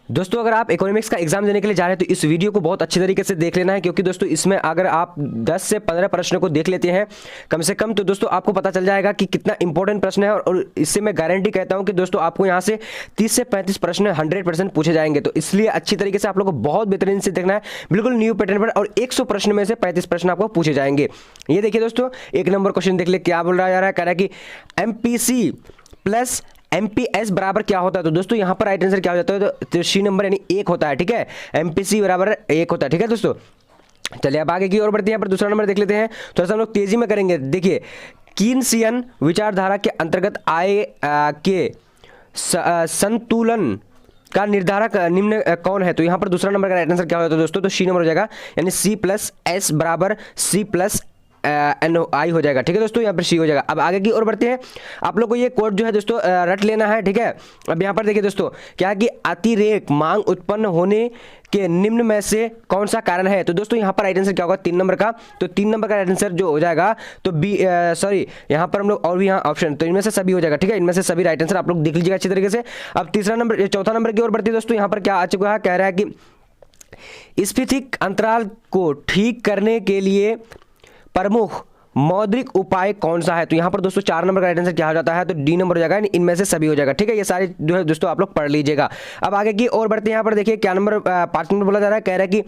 दोस्तों अगर आप इकोनॉमिक्स का एग्जाम देने के लिए जा रहे हैं तो इस वीडियो को बहुत अच्छे तरीके से देख लेना है, क्योंकि दोस्तों इसमें अगर आप 10 से 15 प्रश्नों को देख लेते हैं कम से कम, तो दोस्तों आपको पता चल जाएगा कि कितना इंपॉर्टेंट प्रश्न है। और इससे मैं गारंटी कहता हूं कि दोस्तों आपको यहां से 30 से 35 प्रश्न 100% पूछे जाएंगे। तो इसलिए अच्छी तरीके से आप लोग को बहुत बेहतरीन से देखना है, बिल्कुल न्यू पैटर्न पर, और 100 प्रश्न में से 35 प्रश्न आपको पूछे जाएंगे। ये देखिए दोस्तों, 1 नंबर क्वेश्चन देख ले, क्या बोल रहा जा रहा है, कह रहा है कि एमपीसी प्लस एमपीएस बराबर क्या होता है। तो दोस्तों यहां पर राइट आंसर क्या हो जाता है, तो सी नंबर यानी 1 होता है। ठीक है, एमपीसी बराबर 1 होता है। ठीक है दोस्तों, चलिए अब आगे की ओर बढ़ते हैं। यहाँ पर दूसरा नंबर देख लेते हैं, थोड़ा सा हम लोग तेजी में करेंगे। देखिए, कीनसियन विचारधारा के अंतर्गत आय के संतुलन का निर्धारक निम्न कौन है। तो यहाँ पर दूसरा नंबर का राइट आंसर क्या हो जाता है दोस्तों, तो सी नंबर हो जाएगा, यानी सी प्लस एस बराबर सी प्लस एन आई हो जाएगा। ठीक है दोस्तों, यहाँ पर सी हो जाएगा। अब आगे की ओर बढ़ते हैं, आप लोग को ये कोड जो है दोस्तों रट लेना है। ठीक है, अब यहाँ पर देखिए दोस्तों, क्या है कि अतिरेक मांग उत्पन्न होने के निम्न में से कौन सा कारण है। तो दोस्तों यहाँ पर राइट आंसर क्या होगा, 3 नंबर का। तो 3 नंबर का राइट आंसर जो हो जाएगा, तो बी सॉरी यहाँ पर हम लोग और भी यहाँ ऑप्शन, तो इनमें से सभी हो जाएगा। ठीक है, इनमें से सभी राइट आंसर आप लोग देख लीजिएगा अच्छी तरीके से। अब चौथा नंबर की ओर बढ़ते हैं दोस्तों, यहाँ पर क्या आ चुका है, कह रहा है कि स्फीतिक अंतराल को ठीक करने के लिए प्रमुख मौद्रिक उपाय कौन सा है। तो यहां पर दोस्तों 4 नंबर का राइट आंसर क्या हो जाता है, तो डी नंबर हो जाएगा, इनमें से सभी हो जाएगा। ठीक है, ये सारे जो है दोस्तों आप लोग पढ़ लीजिएगा। अब आगे की और बढ़ते हैं, यहां पर देखिए क्या नंबर 5 नंबर बोला जा रहा है, कह रहा है कि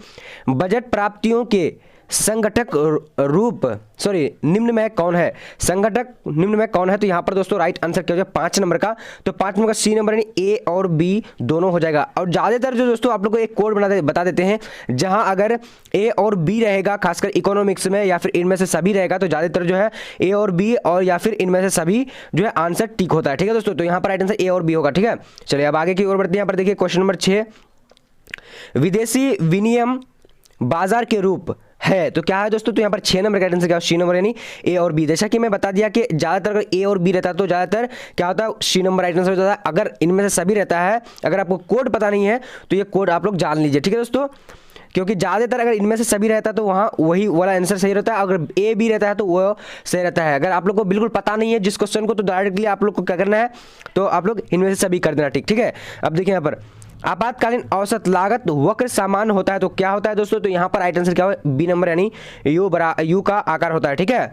बजट प्राप्तियों के संगठक रूप निम्न में कौन है, संगठक निम्न में कौन है। तो यहां पर दोस्तों राइट आंसर क्या हो जाएगा, 5 नंबर का। तो 5 नंबर का सी नंबर यानी ए और बी दोनों हो जाएगा। और ज्यादातर जो दोस्तों आप लोग को एक कोड बता देते हैं, जहां अगर ए और बी रहेगा, खासकर इकोनॉमिक्स में, या फिर इनमें से सभी रहेगा, तो ज्यादातर जो है ए और बी और या फिर इनमें से सभी जो है आंसर टिक होता है। ठीक है दोस्तों, तो यहां पर राइट आंसर ए और बी होगा। ठीक है, चलिए अब आगे की ओर बढ़ते हैं। यहाँ पर देखिए क्वेश्चन नंबर 6, विदेशी विनिमय बाजार के रूप है, तो क्या है दोस्तों, तो यहाँ पर 6 नंबर का आंसर क्या है, सी नंबर यानी ए और बी। जैसा कि मैं बता दिया कि ज्यादातर अगर ए और बी रहता है तो ज्यादातर क्या होता है, सी नंबर राइट आंसर हो जाता है। अगर इनमें से सभी रहता है, अगर आपको कोड पता नहीं है तो ये कोड आप लोग जान लीजिए। ठीक है दोस्तों, क्योंकि ज्यादातर अगर इनमें से सभी रहता है तो वहाँ वही वाला आंसर सही रहता है, अगर ए बी रहता है तो वो सही रहता है। अगर आप लोग को बिल्कुल पता नहीं है जिस क्वेश्चन को, तो डायरेक्टली आप लोग को क्या करना है, तो आप लोग इनमें से सभी कर देना। ठीक है, अब देखिए यहाँ पर आपातकालीन औसत लागत वक्र समान होता है, तो क्या होता है दोस्तों, तो यहाँ पर राइट आंसर क्या हो, बी नंबर यानी यू का आकार होता है। ठीक है,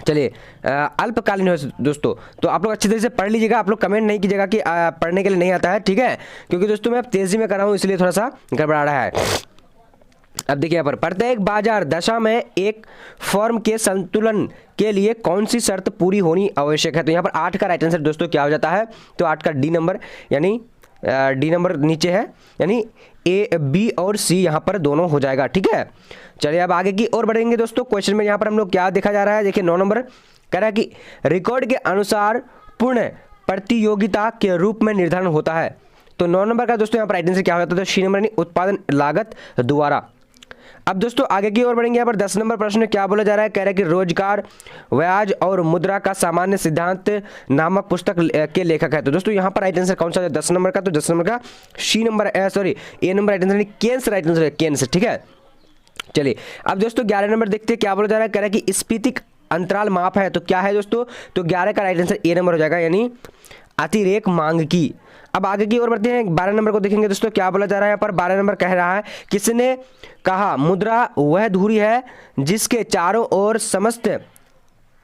चलिए अल्पकालीन हो दोस्तों, तो आप लोग अच्छी तरह से पढ़ लीजिएगा। आप लोग कमेंट नहीं कीजिएगा कि पढ़ने के लिए नहीं आता है। ठीक है, क्योंकि दोस्तों मैं तेजी में कर रहा हूँ इसलिए थोड़ा सा गड़बड़ा रहा है। अब देखिए यहाँ पर प्रत्येक बाजार दशा में एक फर्म के संतुलन के लिए कौन सी शर्त पूरी होनी आवश्यक है। तो यहाँ पर 8 का राइट आंसर दोस्तों क्या हो जाता है, तो 8 का डी नंबर, यानी डी नंबर नीचे है, यानी ए बी और सी यहाँ पर दोनों हो जाएगा। ठीक है, चलिए अब आगे की ओर बढ़ेंगे दोस्तों। क्वेश्चन में यहाँ पर हम लोग क्या देखा जा रहा है, देखिए 9 नंबर कह रहा है कि रिकॉर्ड के अनुसार पूर्ण प्रतियोगिता के रूप में निर्धारण होता है। तो 9 नंबर का दोस्तों यहाँ पर राइट आंसर क्या हो जाता है, तो सी नंबर यानी उत्पादन लागत द्वारा। अब दोस्तों आगे की ओर बढ़ेंगे। यहाँ पर 10 नंबर प्रश्न क्या बोला जा रहा है, कह रहा है कि रोजगार ब्याज और मुद्रा का सामान्य सिद्धांत नामक पुस्तक के लेखक है। तो दोस्तों यहाँ पर राइट आंसर कौन सा है, 10 नंबर का, तो 10 नंबर का C number A number right answer, केन्स राइट आंसर है, केन्स। ठीक है, चलिए अब दोस्तों 11 नंबर देखते हैं क्या बोला जा रहा है, कह रहा है कि स्फीतिक अंतराल माप है, तो क्या है दोस्तों, तो 11 का राइट आंसर ए नंबर हो जाएगा, यानी अतिरेक मांग की। अब आगे की ओर बढ़ते हैं, 12 नंबर को देखेंगे दोस्तों, क्या बोला जा रहा है यहाँ पर, 12 नंबर कह रहा है, किसने कहा मुद्रा वह धुरी है जिसके चारों ओर समस्त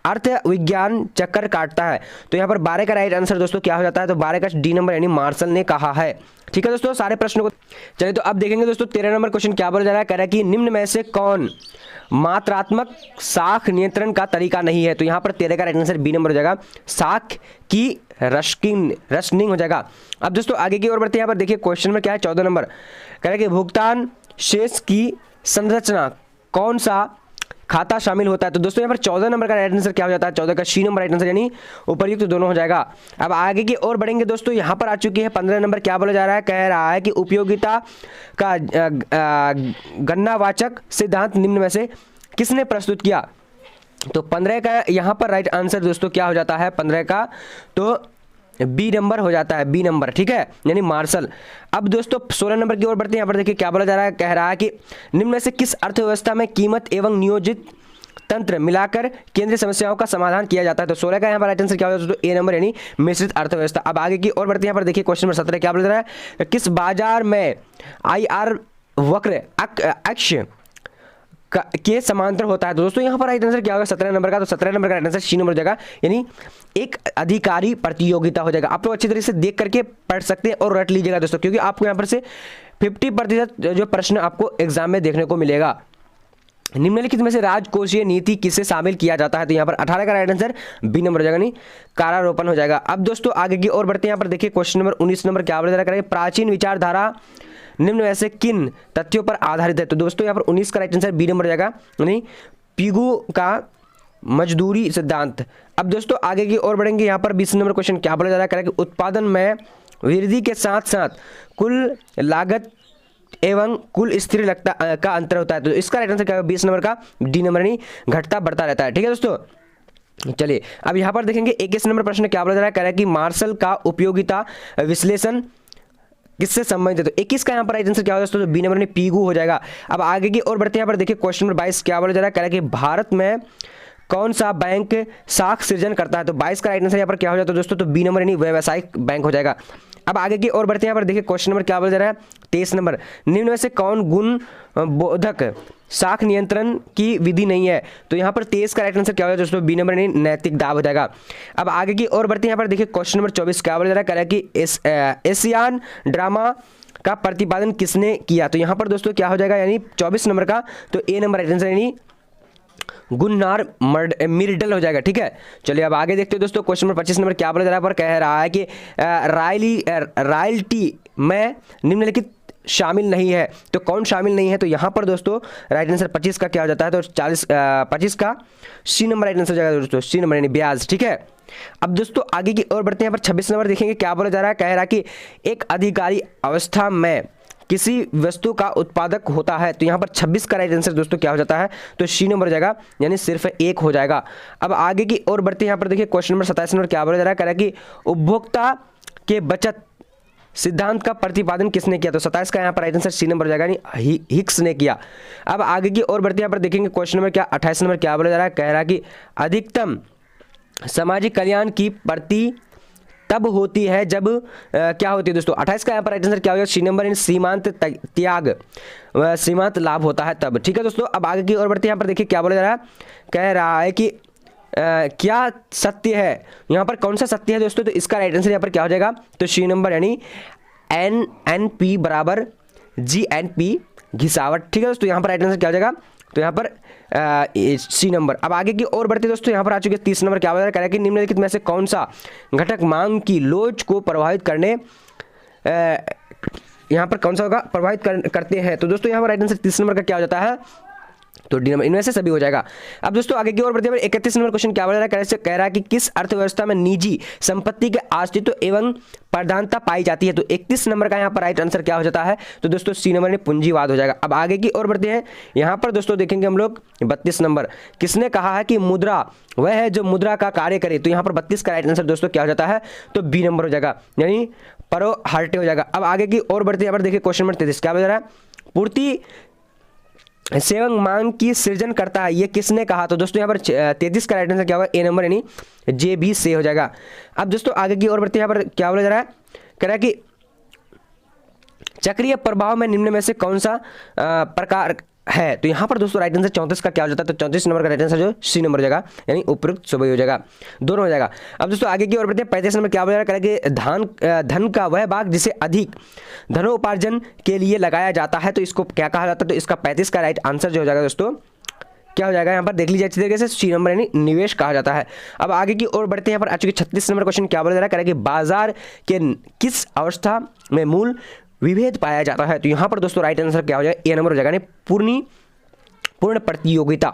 अर्थ विज्ञान चक्कर काटता है। तो यहाँ पर 12 का राइट आंसर दोस्तों क्या हो जाता है, तो 12 का डी नंबर यानी मार्शल ने कहा है। ठीक है दोस्तों, सारे प्रश्नों को चलिए तो अब देखेंगे दोस्तों 13 नंबर क्वेश्चन क्या बोला जा रहा है, कह रहा है कि निम्न में से कौन मात्रात्मक साख नियंत्रण का तरीका नहीं है। तो यहाँ पर 13 का राइट आंसर बी नंबर हो जाएगा, साख की रशनिंग हो जाएगा। अब दोस्तों आगे की ओर बढ़ते हैं, यहाँ पर देखिए क्वेश्चन में क्या है, 14 नंबर कह रहा है कि भुगतान शेष की संरचना कौन सा खाता शामिल होता है। तो दोस्तों यहाँ पर 14 नंबर का राइट आंसर क्या हो जाता है, 14 का सी नंबर राइट आंसर, यानी उपर्युक्त दोनों हो जाएगा। अब आगे की ओर बढ़ेंगे दोस्तों, यहाँ पर आ चुकी है 15 नंबर, क्या बोला जा रहा है, कह रहा है कि उपयोगिता का गणनावाचक सिद्धांत निम्न में से किसने प्रस्तुत किया। तो 15 का यहाँ पर राइट आंसर दोस्तों क्या हो जाता है, 15 का तो बी नंबर हो जाता है, बी नंबर। ठीक है, यानी मार्शल। अब दोस्तों 16 नंबर की ओर बढ़ते हैं, यहाँ पर देखिए क्या बोला जा रहा है, कह रहा है कि निम्न में से किस अर्थव्यवस्था में कीमत एवं नियोजित तंत्र मिलाकर केंद्रीय समस्याओं का समाधान किया जाता है। तो 16 का यहाँ पर राइट आंसर क्या हो जाता है? तो ए नंबर यानी मिश्रित अर्थव्यवस्था। अब आगे की और बढ़ते हैं। यहाँ पर देखिए क्वेश्चन नंबर 17 क्या बोल रहा है? किस बाजार में IR वक्र अक्ष के समांतर होता है? तो दोस्तों यहाँ पर राइट आंसर क्या होगा 17 नंबर का? तो 17 नंबर का राइट आंसर सी नंबर हो जाएगा, यानी एक अधिकारी प्रतियोगिता हो जाएगा। आप लोग अच्छी तरीके से देख करके पढ़ सकते हैं और रट लीजिएगा दोस्तों, क्योंकि आपको यहाँ पर से 50% जो प्रश्न आपको एग्जाम में देखने को मिलेगा। निम्नलिखित में से राजकोषीय नीति किसे शामिल किया जाता है? तो यहाँ पर 18 का राइट आंसर बी नंबर हो जाएगा, नहीं कारारोपण हो जाएगा। अब दोस्तों आगे की और बढ़ते हैं। यहाँ पर देखिए क्वेश्चन नंबर 19 नंबर क्या बोला जा रहा है? प्राचीन विचारधारा निम्न में से किन तथ्यों पर आधारित है? तो दोस्तों यहाँ पर 19 का राइट आंसर बी नंबर हो जाएगा, यानी पिगू का मजदूरी सिद्धांत। अब दोस्तों आगे की और बढ़ेंगे। यहाँ पर 20 नंबर क्वेश्चन क्या बोला जा रहा है? कि उत्पादन में वृद्धि के साथ साथ कुल लागत एवं कुल स्थिर लगता का अंतर होता है। तो इसका राइट आंसर क्या है? 20 नंबर का डी नंबर, यानी घटता बढ़ता रहता है। ठीक है दोस्तों, चलिए अब यहाँ पर देखेंगे 21 नंबर प्रश्न क्या बोला जा रहा है? कह रहा है कि मार्शल का उपयोगिता विश्लेषण किससे संबंधित है? तो 21 का यहाँ पर राइट आंसर क्या होगा दोस्तों? तो बी नंबर में पीगू हो जाएगा। अब आगे की और बढ़ते हैं। यहाँ पर देखिए क्वेश्चन नंबर 22 क्या बोला जा रहा है? कह रहा है कि भारत में कौन सा बैंक साख सृजन करता है? तो 22 का राइट आंसर यहाँ पर क्या हो जाता है दोस्तों? तो बी नंबर यानी व्यावसायिक बैंक हो जाएगा। अब आगे की और बढ़ते हैं। यहाँ पर देखिए क्वेश्चन नंबर क्या बोला जा रहा है? 23 नंबर, निम्न में से कौन गुण बोधक साख नियंत्रण की विधि नहीं है? तो यहाँ पर 23 का राइट आंसर क्या हो जाएगा दोस्तों? बी नंबर यानी नैतिक दाब हो जाएगा। अब आगे की और बढ़ते हैं। यहाँ पर देखिए क्वेश्चन नंबर 24 क्या बोला जा रहा है? कह रहा है कि एशियान ड्रामा का प्रतिपादन किसने किया? तो यहाँ पर दोस्तों क्या हो जाएगा? यानी 24 नंबर का तो ए नंबर राइट आंसर यानी गुन्नार मिर्डल हो जाएगा। ठीक है, चलिए अब आगे देखते हैं दोस्तों। क्वेश्चन नंबर 25 नंबर क्या बोला जा रहा है? पर कह रहा है कि रॉयल्टी में निम्नलिखित शामिल नहीं है। तो कौन शामिल नहीं है? तो यहाँ पर दोस्तों राइट आंसर 25 का क्या हो जाता है? तो 25 का सी नंबर राइट आंसर हो जाएगा दोस्तों, सी नंबर यानी ब्याज। ठीक है, अब दोस्तों आगे की और बढ़ते हैं। यहाँ पर 26 नंबर देखेंगे क्या बोला जा रहा है? कह रहा है कि एक अधिकारी अवस्था में किसी वस्तु का उत्पादक होता है। तो यहाँ पर 26 का राइट आंसर दोस्तों क्या हो जाता है? तो सी नंबर हो जाएगा, यानी सिर्फ एक हो जाएगा। अब आगे की और बढ़ते हैं। यहाँ पर देखिए क्वेश्चन नंबर 27 नंबर क्या बोला जा रहा है? कह रहा है कि उपभोक्ता के बचत सिद्धांत का प्रतिपादन किसने किया? तो 27 का यहाँ पर राइट आंसर सी नंबर हो जाएगा, यानी हिक्स ने किया। अब आगे की और बढ़ते हैं। यहाँ पर देखेंगे क्वेश्चन नंबर क्या 28 नंबर क्या बोला जा रहा है? कह रहा है कि अधिकतम सामाजिक कल्याण की प्रति तब होती है जब क्या होती है दोस्तों? 28 का यहाँ पर राइट आंसर क्या हो गया? सी नंबर इन सीमांत त्याग सीमांत लाभ होता है तब। ठीक है दोस्तों, अब आगे की और बढ़ते हैं। यहाँ पर देखिए क्या बोला जा रहा है? कह रहा है कि क्या सत्य है? यहाँ पर कौन सा सत्य है दोस्तों? तो इसका राइट आंसर यहाँ पर क्या हो जाएगा? तो सी नंबर यानी NNP बराबर GNP घिसावट। ठीक है दोस्तों, यहाँ पर राइट आंसर क्या हो जाएगा? तो यहाँ पर सी नंबर। अब आगे की और बढ़ते दोस्तों। यहाँ पर आ चुके 30 नंबर क्या बता रहा है? कि निम्नलिखित में से कौन सा घटक मांग की लोच को प्रभावित करने यहाँ पर कौन सा होगा? प्रभावित करते हैं। तो दोस्तों यहाँ पर राइट आंसर 30 नंबर का क्या हो जाता है? तो डी नंबर, इनमें से सभी हो जाएगा। अब दोस्तों आगे की ओर बढ़ते हैं। 31 नंबर क्वेश्चन क्या बोल रहा है? कह रहा है कि किस अर्थव्यवस्था में निजी संपत्ति के अस्तित्व एवं प्रधानता पाई जाती है? तो 31 नंबर का यहाँ पर राइट आंसर क्या हो जाता है? तो दोस्तों सी नंबर में पूंजीवाद हो जाएगा। अब आगे की ओर बढ़ते हैं। यहाँ पर दोस्तों देखेंगे हम लोग 32 नंबर, किसने कहा है कि मुद्रा वह है जो मुद्रा का कार्य करे? तो यहाँ पर 32 का राइट आंसर दोस्तों क्या हो जाता है? तो बी नंबर हो जाएगा, यानी परो हार्टे हो जाएगा। अब आगे की ओर बढ़ते हैं। यहाँ पर देखिए क्वेश्चन नंबर 33 क्या बोल रहा है? पूर्ति सेवक मांग की सृजन करता है, ये किसने कहा? तो दोस्तों यहाँ पर 33 का राइट आंसर क्या होगा? ए नंबर यानी JB से हो जाएगा। अब दोस्तों आगे की ओर बढ़ते हैं। यहाँ पर क्या बोला जा रहा है? कह रहा है कि चक्रीय प्रभाव में निम्न में से कौन सा प्रकार है? तो यहाँ पर दोस्तों राइट आंसर 34 का क्या हो जाता है? तो 34 नंबर का राइट आंसर जो सी नंबर हो जाएगा, यानी उपयुक्त सुबह हो जाएगा, दोनों हो जाएगा। अब दोस्तों आगे की ओर बढ़ते हैं। 35 नंबर क्या बोल रहा है? कि धन का वह भाग जिसे अधिक धनोपार्जन के लिए लगाया जाता है, तो इसको क्या कहा जाता है? तो इसका 35 का राइट आंसर जो हो जाएगा दोस्तों क्या हो जाएगा? यहाँ पर देख लीजिए अच्छी तरीके से, सी नंबर यानी निवेश कहा जाता है। अब आगे की ओर बढ़ते हैं। यहाँ पर आ चुके 36 नंबर क्वेश्चन क्या बोला जा रहा है? कि बाजार के किस अवस्था में मूल विभेद पाया जाता है? तो यहाँ पर दोस्तों राइट आंसर क्या हो जाएगा? ए नंबर हो जाएगा, यानी पूर्ण प्रतियोगिता।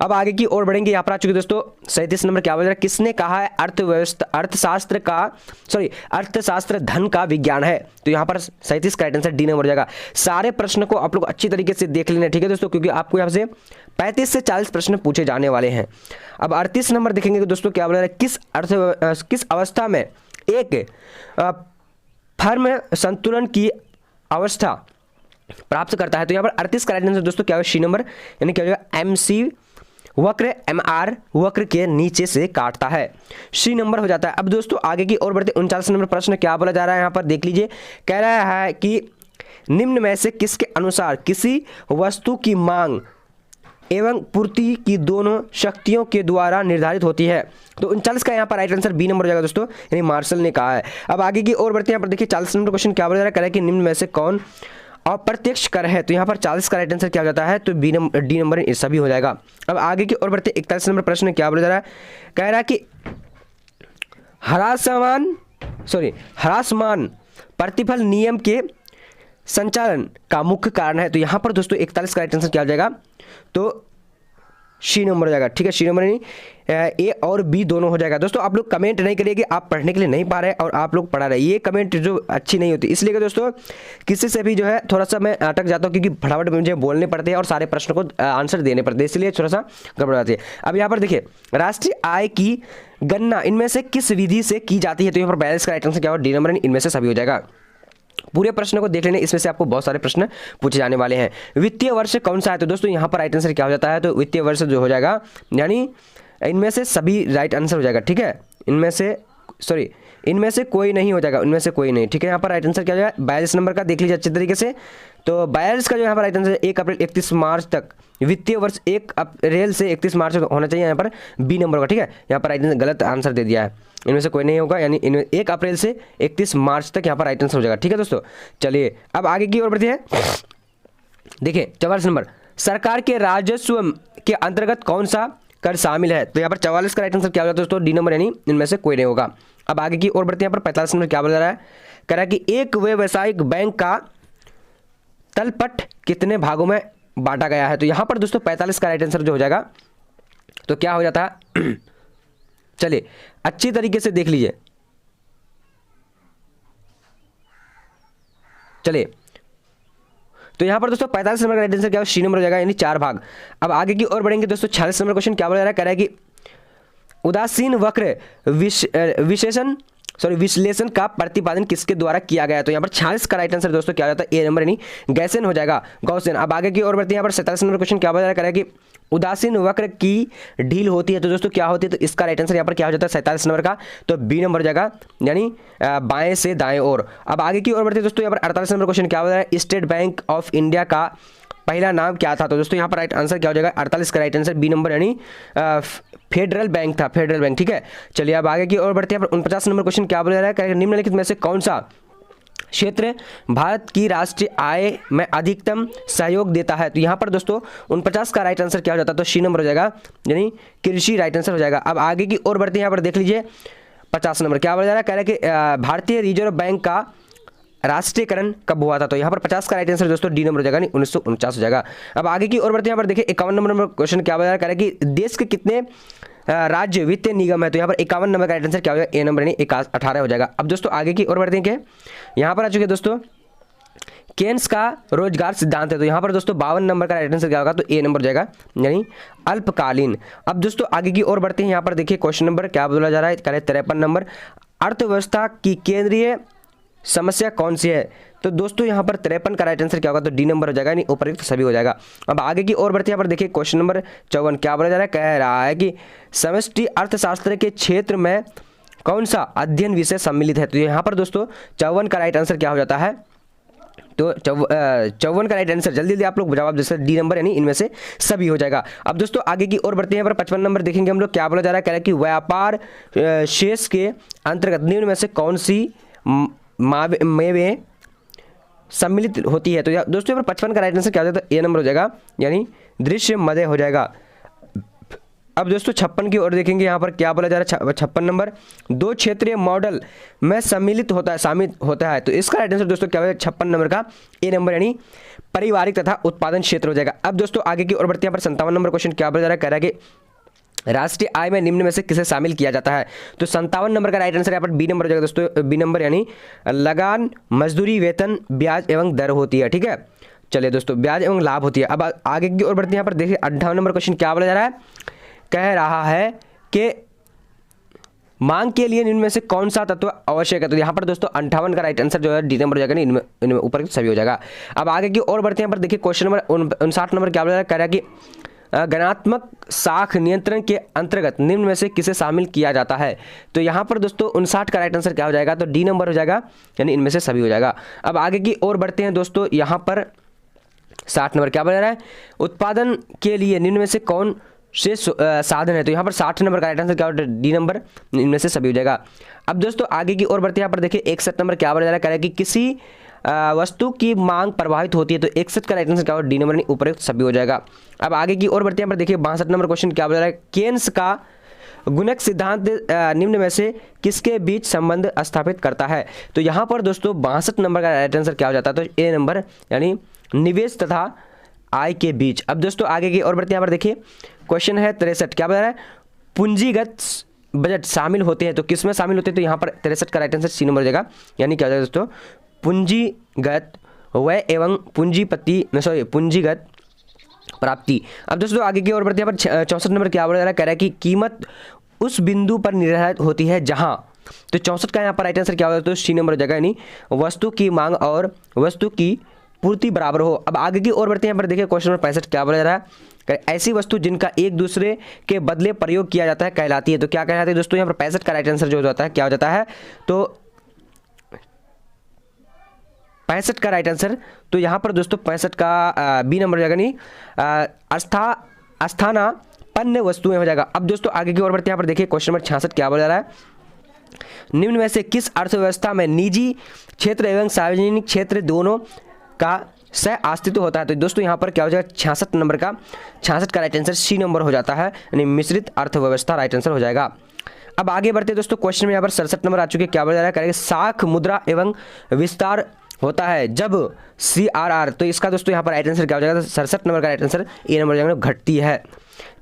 अब आगे की ओर बढ़ेंगे। यहाँ पर आ चुके दोस्तों 37 नंबर क्या बोल रहा है? किसने कहा है अर्थशास्त्र धन का विज्ञान है? तो यहाँ पर 37 का राइट आंसर डी नंबर हो जाएगा। सारे प्रश्न को आप लोग अच्छी तरीके से देख लेना, ठीक है दोस्तों, क्योंकि आपको यहाँ से 35 से 40 प्रश्न पूछे जाने वाले हैं। अब 38 नंबर देखेंगे कि दोस्तों क्या बोल रहा है? किस अवस्था में एक फर्म संतुलन की अवस्था प्राप्त करता है? तो यहाँ पर 38 का राइट आंसर दोस्तों क्या होगा? सी नंबर, यानी क्या हो जाएगा? MC वक्र MR वक्र के नीचे से काटता है। सी नंबर हो जाता है। अब दोस्तों आगे की ओर बढ़ते 39 नंबर प्रश्न क्या बोला जा रहा है यहाँ पर देख लीजिए। कह रहा है कि निम्न में से किसके अनुसार किसी वस्तु की मांग एवं पूर्ति की दोनों शक्तियों के द्वारा निर्धारित होती है। तो 39 का यहाँ पर राइट आंसर बी नंबर हो जाएगा दोस्तों, यानी मार्शल ने कहा है। अब आगे की ओर बढ़ते हैं, यहाँ पर देखिए 40 नंबर क्वेश्चन क्या बोला जा रहा है, कह रहा है कि निम्न में से कौन अप्रत्यक्ष कर है। तो यहाँ पर 40 का राइट आंसर क्या हो जाता है, तो डी नंबर सभी हो जाएगा। अब आगे की ओर बढ़ते 41 नंबर प्रश्न क्या बोला जा रहा है, कह रहा है कि ह्रासमान प्रतिफल नियम के संचालन का मुख्य कारण है। तो यहाँ पर दोस्तों 41 का राइट आंसर क्या हो जाएगा, तो सी नंबर हो जाएगा। ठीक है, सी नंबर नहीं, ए और बी दोनों हो जाएगा। दोस्तों आप लोग कमेंट नहीं करिए कि आप पढ़ने के लिए नहीं पा रहे और आप लोग पढ़ा रहे, ये कमेंट जो अच्छी नहीं होती। इसलिए कि दोस्तों किसी से भी जो है थोड़ा सा मैं अटक जाता हूँ, क्योंकि फटाफट मुझे बोलने पड़ते हैं और सारे प्रश्न को आंसर देने पड़ते हैं, इसलिए थोड़ा सा गड़बड़ जाती है। अब यहाँ पर देखिए राष्ट्रीय आय की गणना इनमें से किस विधि से की जाती है। तो यहाँ पर 42 का राइट आंसर क्या होगा, डी नंबर, इनमें से सभी हो जाएगा। पूरे प्रश्न को देख लेने, इसमें से आपको बहुत सारे प्रश्न पूछे जाने वाले हैं। वित्तीय वर्ष कौन सा है, तो दोस्तों यहाँ पर राइट आंसर क्या हो जाता है, तो वित्तीय वर्ष जो हो जाएगा, यानी इनमें से सभी राइट आंसर हो जाएगा। ठीक है, इनमें से कोई नहीं हो जाएगा, इनमें से कोई नहीं। ठीक है, यहाँ पर राइट आंसर क्या हो जाएगा, 42 नंबर का देख लीजिए अच्छे तरीके से। तो 42 का जो यहाँ पर राइट आंसर 1 अप्रैल 31 मार्च तक, वित्तीय वर्ष 1 अप्रैल से 31 मार्च तक होना चाहिए, यहाँ पर बी नंबर का। ठीक है, यहाँ पर राइट आंसर गलत आंसर दे दिया है, इनमें से कोई नहीं होगा, यानी इनमें 1 अप्रैल से 31 मार्च तक यहाँ पर राइट आंसर हो जाएगा। ठीक है दोस्तों, चलिए अब आगे की ओर बढ़ते हैं। देखिए 44 नंबर, सरकार के राजस्व के अंतर्गत कौन सा कर शामिल है। तो यहाँ पर 44 का राइट आंसर क्या होगा दोस्तों, डी नंबर, यानी इनमें से कोई नहीं होगा। अब आगे की ओर बढ़ते हैं, यहाँ पर 45 नंबर क्या बोला जा रहा है, कह रहा है कि एक व्यावसायिक बैंक का तलपट कितने भागों में बांटा गया है। तो यहाँ पर दोस्तों 45 का राइट आंसर जो हो जाएगा, तो क्या हो जाता है, चलिए अच्छी तरीके से देख लीजिए। चलिए तो यहाँ पर दोस्तों 45 नंबर का राइट आंसर क्या है, सी नंबर हो जाएगा, यानी 4 भाग। अब आगे की ओर बढ़ेंगे दोस्तों, 46 नंबर क्वेश्चन क्या बोला जा रहा है, कह रहा है कि उदासीन वक्र विश्लेषण का प्रतिपादन किसके द्वारा किया गया है। तो यहाँ पर 46 का राइट आंसर दोस्तों क्या हो जाता है, ए नंबर, यानी गैसेन हो जाएगा, गॉसेन। अब आगे की ओर बढ़ते हैं, यहाँ पर 47 नंबर क्वेश्चन क्या बोला जा रहा है, कि उदासीन वक्र की ढील होती है। तो दोस्तों क्या होती है, तो इसका राइट आंसर यहाँ पर क्या हो जाता है, 47 नंबर का, तो बी नंबर हो जाएगा, यानी बाएं से दाएं ओर। अब आगे की ओर बढ़ते हैं दोस्तों, यहाँ पर 48 नंबर क्वेश्चन क्या बोला जा रहा है, स्टेट बैंक ऑफ इंडिया का पहला नाम क्या था। तो दोस्तों यहाँ पर राइट आंसर क्या हो जाएगा, 48 का राइट आंसर बी नंबर, यानी फेडरल बैंक था, फेडरल बैंक। ठीक है, चलिए अब आगे की ओर बढ़ते हैं, यहाँ पर 49 नंबर क्वेश्चन क्या बोला जा रहा है, निम्नलिखित में से कौन सा क्षेत्र भारत की राष्ट्रीय आय में अधिकतम सहयोग देता है। तो यहाँ पर दोस्तों 49 का राइट आंसर क्या हो जाता है, तो सी नंबर हो जाएगा, यानी कृषि राइट आंसर हो जाएगा। अब आगे की ओर बढ़ते हैं, यहाँ पर देख लीजिए 50 नंबर क्या बोला जा रहा है, कह रहा है कि भारतीय रिजर्व बैंक का राष्ट्रीयकरण कब हुआ था। तो यहाँ पर 50 का राइट आंसर दोस्तों डी नंबर हो जाएगा, 1949 हो जाएगा। अब आगे की ओर बढ़ते हैं, यहाँ पर देखिए 51 नंबर क्वेश्चन क्या बोला जा रहा है, कि देश के कितने राज्य वित्तीय निगम है। तो यहाँ पर 51 नंबर का राइट आंसर क्या हो जाएगा, ए नंबर, यानी 18 हो जाएगा। अब दोस्तों आगे की ओर बढ़ते हैं, क्या यहाँ पर आ चुके दोस्तों केन्स का रोजगार सिद्धांत है। तो यहाँ पर दोस्तों 52 नंबर का राइट आंसर क्या होगा, तो ए नंबर हो जाएगा, यानी अल्पकालीन। अब दोस्तों आगे की ओर बढ़ते हैं, यहाँ पर देखिए क्वेश्चन नंबर क्या बोला जा रहा है, 53 नंबर, अर्थव्यवस्था की केंद्रीय समस्या कौन सी है। तो दोस्तों यहाँ पर 53 का राइट आंसर क्या होगा, तो डी नंबर हो जाएगा, यानी उपयुक्त सभी हो जाएगा। अब आगे की ओर बढ़ते हैं, यहाँ पर देखिए क्वेश्चन नंबर 54 क्या बोला जा रहा है, कह रहा है कि समष्टि अर्थशास्त्र के क्षेत्र में कौन सा अध्ययन विषय सम्मिलित है। तो यहाँ पर दोस्तों 54 का राइट आंसर क्या हो जाता है, तो 54 का राइट आंसर जल्दी आप लोग जवाब जैसे डी नंबर, यानी इनमें से सभी हो जाएगा। अब दोस्तों आगे की ओर बढ़ते हैं, यहाँ पर 55 नंबर देखेंगे हम लोग क्या बोला जा रहा है, कह रहा है कि व्यापार शेष के अंतर्गत निम्न में से कौन सी मेवे सम्मिलित होती है। तो दोस्तों यहाँ पर 55 का राइट आंसर क्या हो जाता है, ए नंबर हो जाएगा, यानी दृश्य मदय हो जाएगा। अब दोस्तों 56 की ओर देखेंगे, यहाँ पर क्या बोला जा रहा है, 56 नंबर, दो क्षेत्रीय मॉडल में शामिल होता है। तो इसका राइट आंसर दोस्तों क्या होगा, 56 नंबर का ए नंबर, यानी पारिवारिक तथा उत्पादन क्षेत्र हो जाएगा। अब दोस्तों आगे की ओर बढ़ते हैं, यहाँ पर 57 नंबर क्वेश्चन क्या बोला जा रहा है, कह रहा है कि राष्ट्रीय आय में निम्न में से किसे शामिल किया जाता है। तो 57 नंबर का राइट आंसर यहाँ पर बी नंबर हो जाएगा दोस्तों, बी नंबर, यानी लगान, मजदूरी, वेतन, ब्याज एवं दर होती है। ठीक है, चलिए दोस्तों ब्याज एवं लाभ होती है। अब आगे की ओर बढ़ते हैं, यहाँ पर देखिए 58 नंबर क्वेश्चन क्या बोला जा रहा है, कह रहा है कि मांग के लिए निम्न में से कौन सा तत्व आवश्यक है। तो यहाँ पर दोस्तों 58 का राइट आंसर जो है डी नंबर हो जाएगा, इनमें ऊपर सभी हो जाएगा। अब आगे की ओर बढ़ते हैं, यहाँ पर देखिए क्वेश्चन नंबर 59 नंबर क्या बोला जा रहा है, कह रहा है कि गणात्मक साख नियंत्रण के अंतर्गत निम्न में से किसे शामिल किया जाता है? तो यहाँ पर दोस्तों 59 का राइट आंसर क्या हो जाएगा? तो डी नंबर हो जाएगा, यानी इनमें से सभी हो जाएगा। अब आगे की ओर बढ़ते हैं दोस्तों। यहाँ पर 60 नंबर क्या बता रहा है? उत्पादन के लिए निम्न में से कौन से साधन है? तो यहाँ पर 60 नंबर का राइट आंसर क्या होगा? डी नंबर, इनमें से सभी हो जाएगा। अब दोस्तों आगे की ओर बढ़ते हैं। यहाँ पर देखिए 61 नंबर क्या बता रहा है? कह रहा है कि किसी वस्तु की मांग प्रभावित होती है। तो 61 का राइट आंसर क्या होगा? डी नंबर, उपयुक्त सभी हो जाएगा। अब आगे की ओर बढ़ते हैं। यहाँ पर देखिए 62 नंबर क्वेश्चन क्या बता रहा है? केन्स का गुणक सिद्धांत निम्न में से किसके बीच संबंध स्थापित करता है? तो यहाँ पर दोस्तों 62 नंबर का राइट आंसर क्या हो जाता है? तो ए नंबर, यानी निवेश तथा आय के बीच। अब दोस्तों आगे की ओर बढ़ते हैं। यहाँ पर देखिए क्वेश्चन है 63 क्या बता रहा है? पूंजीगत बजट शामिल होते हैं। तो किस में शामिल होते हैं? तो यहाँ पर 63 का राइट आंसर सी नंबर हो जाएगा, यानी क्या हो जाएगा दोस्तों? पूंजीगत व्यय एवं पूंजीगत प्राप्ति। अब दोस्तों आगे की ओर बढ़ते हैं। यहाँ पर 64 नंबर क्या बोला जा रहा है? कह रहा है कि कीमत उस बिंदु पर निर्धारित होती है जहां, तो 64 का यहाँ पर राइट आंसर क्या होगा? तो सी नंबर हो जाएगा, यानी वस्तु की मांग और वस्तु की पूर्ति बराबर हो। अब आगे की ओर बढ़ते हैं। यहाँ पर देखिए क्वेश्चन नंबर 65 क्या बोला जा रहा है? ऐसी वस्तु जिनका एक दूसरे के बदले प्रयोग किया जाता है कहलाती है। तो क्या कहलाती है दोस्तों? यहाँ पर 65 का राइट आंसर जो हो जाता है क्या हो जाता है? तो 65 का राइट आंसर, तो यहाँ पर दोस्तों 65 का बी नंबर हो जाएगा, नहीं स्थानापन्न वस्तुएं हो जाएगा। अब दोस्तों आगे की ओर बढ़ते हैं। यहाँ पर देखिए क्वेश्चन नंबर 66 क्या बोला जा रहा है? निम्न में से किस अर्थव्यवस्था में निजी क्षेत्र एवं सार्वजनिक क्षेत्र दोनों का सह अस्तित्व होता है? तो दोस्तों यहाँ पर क्या हो जाएगा? 66 का राइट आंसर सी नंबर हो जाता है, यानी मिश्रित अर्थव्यवस्था राइट आंसर हो जाएगा। अब आगे बढ़ते हैं दोस्तों। क्वेश्चन में यहाँ पर 67 नंबर आ चुके, क्या बोला जा रहा है? करेंगे साख मुद्रा एवं विस्तार होता है जब CRR, तो इसका दोस्तों यहाँ पर राइट आंसर क्या हो जाएगा? 67 नंबर का राइट आंसर ए नंबर हो जाएगा, घटती है।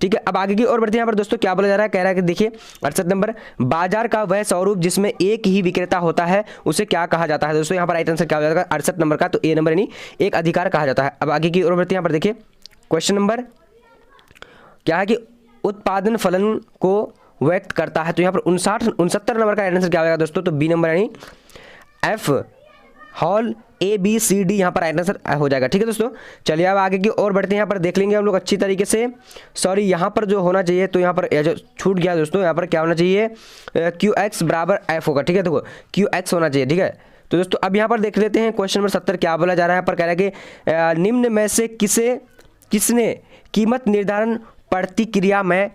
ठीक है, अब आगे की ओर बढ़ते हैं। यहाँ पर दोस्तों क्या बोला जा रहा है? कह रहा है कि देखिए 68 नंबर, बाजार का वह स्वरूप जिसमें एक ही विक्रेता होता है उसे क्या कहा जाता है? दोस्तों यहाँ पर राइट आंसर क्या हो जाएगा? 68 नंबर का, तो ए नंबर, यानी एक अधिकार कहा जाता है। अब आगे की ओर बढ़ते हैं। यहाँ पर देखिए क्वेश्चन नंबर क्या है कि उत्पादन फलन को व्यक्त करता है। तो यहाँ पर 69 नंबर का राइट आंसर क्या हो जाएगा दोस्तों? तो बी नंबर, यानी एफ हॉल ABCD यहाँ पर राइट आंसर हो जाएगा। ठीक है दोस्तों, चलिए अब आगे की ओर बढ़ते हैं। यहाँ पर देख लेंगे हम लोग अच्छी तरीके से। सॉरी, यहाँ पर जो होना चाहिए, तो यहाँ पर जो छूट गया दोस्तों, यहाँ पर क्या होना चाहिए? QX बराबर F होगा। ठीक है, देखो QX होना चाहिए। ठीक है, तो दोस्तों अब यहाँ पर देख लेते हैं क्वेश्चन नंबर 70 क्या बोला जा रहा है। यहाँ पर कह रहा है कि निम्न में से किसने कीमत निर्धारण प्रतिक्रिया में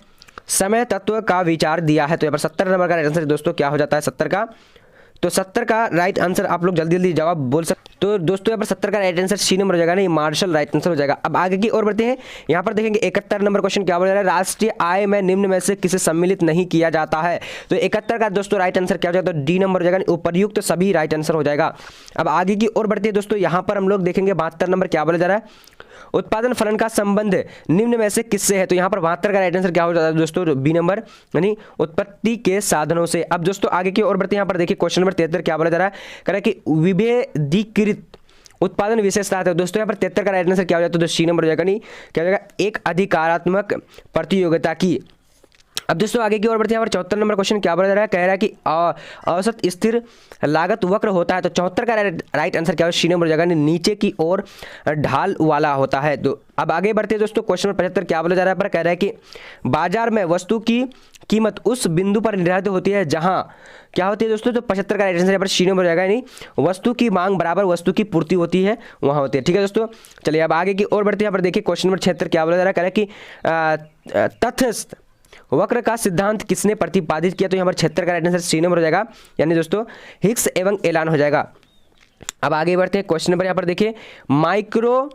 समय तत्व का विचार दिया है? तो यहाँ पर 70 नंबर का राइट आंसर दोस्तों क्या हो जाता है? 70 का, तो 70 का राइट आंसर आप लोग जल्दी जल्दी जवाब बोल सकते। तो दोस्तों यहाँ पर 70 का राइट आंसर सी नंबर हो जाएगा, नहीं मार्शल राइट आंसर हो जाएगा। अब आगे की ओर बढ़ते हैं। यहाँ पर देखेंगे 71 नंबर क्वेश्चन क्या बोल रहा है? राष्ट्रीय आय में निम्न में से किसे सम्मिलित नहीं किया जाता है? तो 71 का दोस्तों राइट आंसर क्या हो जाएगा? तो डी नंबर हो जाएगा, उपर्युक्त सभी राइट आंसर हो जाएगा। अब आगे की ओर बढ़ते हैं दोस्तों। यहाँ पर हम लोग देखेंगे 72 नंबर क्या बोला जा रहा है? उत्पादन फलन का संबंध निम्न में से किससे है? तो यहाँ पर 72 का राइट आंसर क्या हो जाता है दोस्तों? बी नंबर, यानी उत्पत्ति के साधनों से। अब दोस्तों आगे की ओर बढ़ते हैं। यहाँ पर देखिए क्वेश्चन नंबर 73 क्या बोला जा रहा है? कह रहा है कि विभेदीकृत उत्पादन विशेषता है। दोस्तों यहाँ पर 73 का राइट आंसर क्या हो जाता है? तो सी नंबर हो जाएगा, नहीं क्या हो जाएगा? एक अधिकारात्मक प्रतियोगिता की। अब दोस्तों आगे की ओर बढ़ते हैं। यहाँ पर 74 नंबर क्वेश्चन क्या बोला जा रहा है? कह रहा है कि औसत स्थिर लागत वक्र होता है। तो 74 का राइट आंसर क्या है? सी नंबर हो जाएगा, नीचे की ओर ढाल वाला होता है। तो अब आगे बढ़ते हैं दोस्तों। क्वेश्चन नंबर 75 क्या बोला जा रहा है? पर कह रहा है कि बाजार में वस्तु की कीमत उस बिंदु पर निर्धारित होती है जहां क्या होती है दोस्तों? तो 75 का राइट आंसर यहाँ पर सी नंबर हो जाएगा, यानी वस्तु की मांग बराबर वस्तु की पूर्ति होती है, वहां होती है। ठीक है दोस्तों, चलिए अब आगे की ओर बढ़ते हैं। यहाँ पर देखिए क्वेश्चन नंबर 76 क्या बोला जा रहा है? कह रहा है कि तटस्थ वक्र का सिद्धांत किसने प्रतिपादित किया? तो यहाँ पर 76 का राइट आंसर सी नंबर हो जाएगा, यानी दोस्तों हिग्स एवं एलान हो जाएगा। अब आगे बढ़ते हैं। क्वेश्चन नंबर यहाँ पर देखिए माइक्रो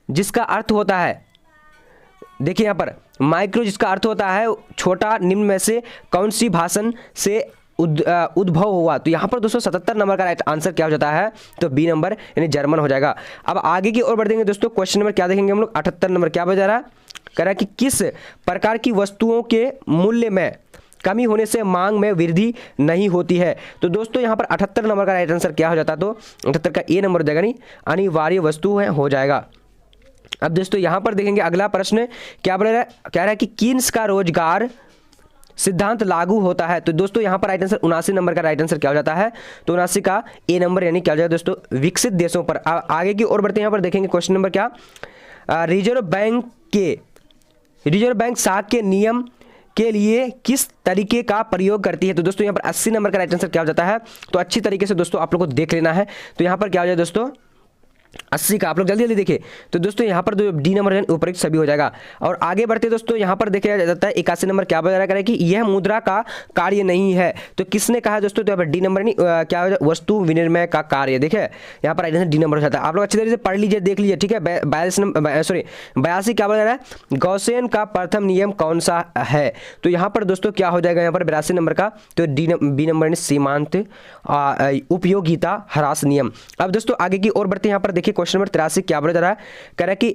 जिसका अर्थ होता है, देखिए यहाँ पर माइक्रो जिसका अर्थ होता है छोटा, निम्न में से कौन सी भाषण से उद्भव हुआ? तो यहाँ पर दोस्तों 77 नंबर का राइट आंसर क्या हो जाता है? तो बी नंबर, यानी जर्मन हो जाएगा। अब आगे की ओर बढ़ देंगे दोस्तों। क्वेश्चन नंबर क्या देखेंगे हम लोग? 78 नंबर क्या बता रहा है? कह रहा है कि किस प्रकार की वस्तुओं के मूल्य में कमी होने से मांग में वृद्धि नहीं होती है? तो दोस्तों यहाँ पर 78 नंबर का राइट आंसर क्या हो जाता है? तो 78 का ए नंबर हो जाएगा, नहीं अनिवार्य वस्तु है हो जाएगा। अब दोस्तों यहाँ पर देखेंगे अगला प्रश्न क्या बोल रहा है? कह रहा है कि किन्स का रोजगार सिद्धांत लागू होता है? तो दोस्तों यहाँ पर राइट आंसर 79 नंबर का राइट आंसर क्या हो जाता है? तो 79 का ए नंबर, यानी क्या हो जाएगा दोस्तों? विकसित देशों पर। आगे की ओर बढ़ते हैं। यहाँ पर देखेंगे क्वेश्चन नंबर क्या? रिजर्व बैंक के रिजर्व बैंक साख के नियम के लिए किस तरीके का प्रयोग करती है? तो दोस्तों यहाँ पर 80 नंबर का राइट आंसर क्या हो जाता है? तो अच्छी तरीके से दोस्तों आप लोग को देख लेना है। तो यहाँ पर क्या हो जाए दोस्तों 80 का, आप लोग जल्दी जल्दी देखिए। तो दोस्तों यहाँ पर डी नंबर है उपयुक्त सभी हो जाएगा। और आगे बढ़ते दोस्तों यहाँ पर देखा जाता है 81 नंबर क्या बताया करें कि यह मुद्रा का कार्य नहीं है। तो किसने कहा दोस्तों? तो यहाँ पर डी नंबर नहीं क्या हो जाए वस्तु विनिमय का कार्य। देखिए यहाँ पर डी नंबर हो जाता है। आप लोग अच्छी तरीके से पढ़ लीजिए, देख लीजिए, ठीक है। 82 क्या बोला जा रहा है? गॉसियन का प्रथम नियम कौन सा है? तो यहाँ पर दोस्तों क्या हो जाएगा यहाँ पर 82 नंबर का? तो बी नंबर सीमांत उपयोगिता ह्रास नियम। अब दोस्तों आगे की ओर बढ़ते हैं। यहाँ पर देखिए क्वेश्चन नंबर 83 क्या बोला जा रहा है? कह रहा है कि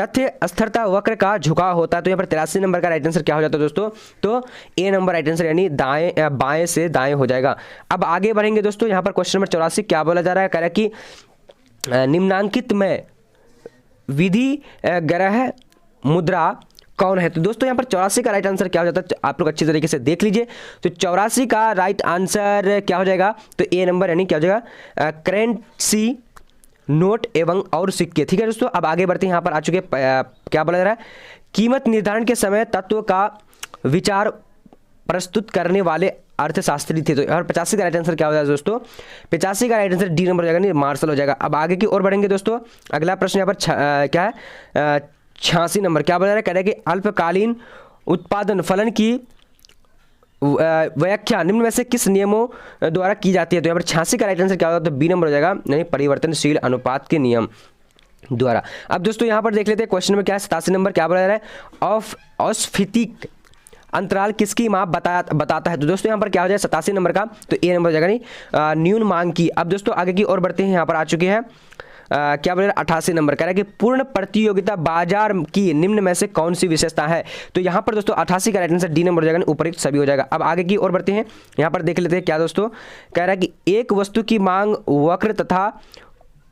तथ्य स्थिरता वक्र का झुकाव होता है। तो यहाँ पर 83 नंबर का राइट आंसर क्या हो जाता है दोस्तों? तो ए नंबर राइट आंसर, यानी दाएं बाएं से दाएं हो जाएगा। अब आगे बढ़ेंगे दोस्तों। यहाँ पर क्वेश्चन नंबर 84 क्या बोला जा रहा है? कह रहा है कि निम्नांकित में विधि ग्रह मुद्रा कौन है? तो दोस्तों यहाँ पर 84 का राइट आंसर क्या हो जाता है? आप लोग अच्छी तरीके से देख लीजिए। तो 84 का राइट आंसर क्या हो जाएगा? तो ए नंबर, यानी क्या हो जाएगा? करेंसी नोट एवं और सिक्के। ठीक है दोस्तों, अब आगे बढ़ते हैं। यहाँ पर आ चुके क्या बोला जा रहा है? कीमत निर्धारण के समय तत्व का विचार प्रस्तुत करने वाले अर्थशास्त्री थे। तो यहाँ 85 का राइट आंसर क्या हो जाएगा दोस्तों? 85 का राइट आंसर डी नंबर हो जाएगा, नहीं मार्शल हो जाएगा। अब आगे की ओर बढ़ेंगे दोस्तों। अगला प्रश्न यहाँ पर क्या है? 86 नंबर क्या बोला जा रहा है? कह रहे हैं कि अल्पकालीन उत्पादन फलन की व्याख्या निम्न में से किस नियमों द्वारा की जाती है? तो यहाँ पर 86 का राइट आंसर क्या होगा? तो बी नंबर हो जाएगा, यानी परिवर्तनशील अनुपात के नियम द्वारा। अब दोस्तों यहाँ पर देख लेते हैं क्वेश्चन में क्या है। 87 नंबर क्या बोला जा रहा है? औस्फीतिक अंतराल किसकी माप बताता है? तो दोस्तों यहाँ पर क्या हो जाए 87 नंबर का? तो ए नंबर हो जाएगा, नहीं न्यून मांग की। अब दोस्तों आगे की ओर बढ़ते हैं। यहाँ पर आ चुके हैं क्या बोले 88 नंबर कह रहा है कि पूर्ण प्रतियोगिता बाजार की निम्न में से कौन सी विशेषता है? तो यहाँ पर दोस्तों 88 का राइट आंसर डी नंबर हो जाएगा, उपयुक्त सभी हो जाएगा। अब आगे की ओर बढ़ते हैं। यहाँ पर देख लेते हैं क्या दोस्तों कह रहा है कि एक वस्तु की मांग वक्र तथा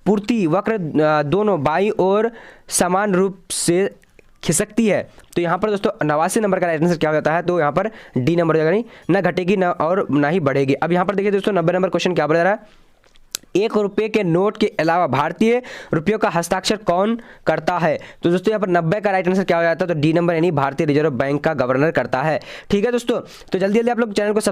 पूर्ति वक्र दोनों बाईं ओर समान रूप से खिसकती है। तो यहाँ पर दोस्तों 89 नंबर का राइट आंसर क्या हो जाता है? तो यहाँ पर डी नंबर हो जाएगा, नहीं ना घटेगी ना और ना ही बढ़ेगी। अब यहाँ पर देखिए दोस्तों 90 नंबर क्वेश्चन क्या बोल रहा है? 1 रुपये के नोट के अलावा भारतीय रुपयों का हस्ताक्षर कौन करता है? तो दोस्तों यहाँ पर 90 का राइट आंसर क्या हो जाता है? तो डी नंबर, यानी भारतीय रिजर्व बैंक का गवर्नर करता है। ठीक है दोस्तों, तो जल्दी जल्दी आप लोग चैनल को सब्सक्राइब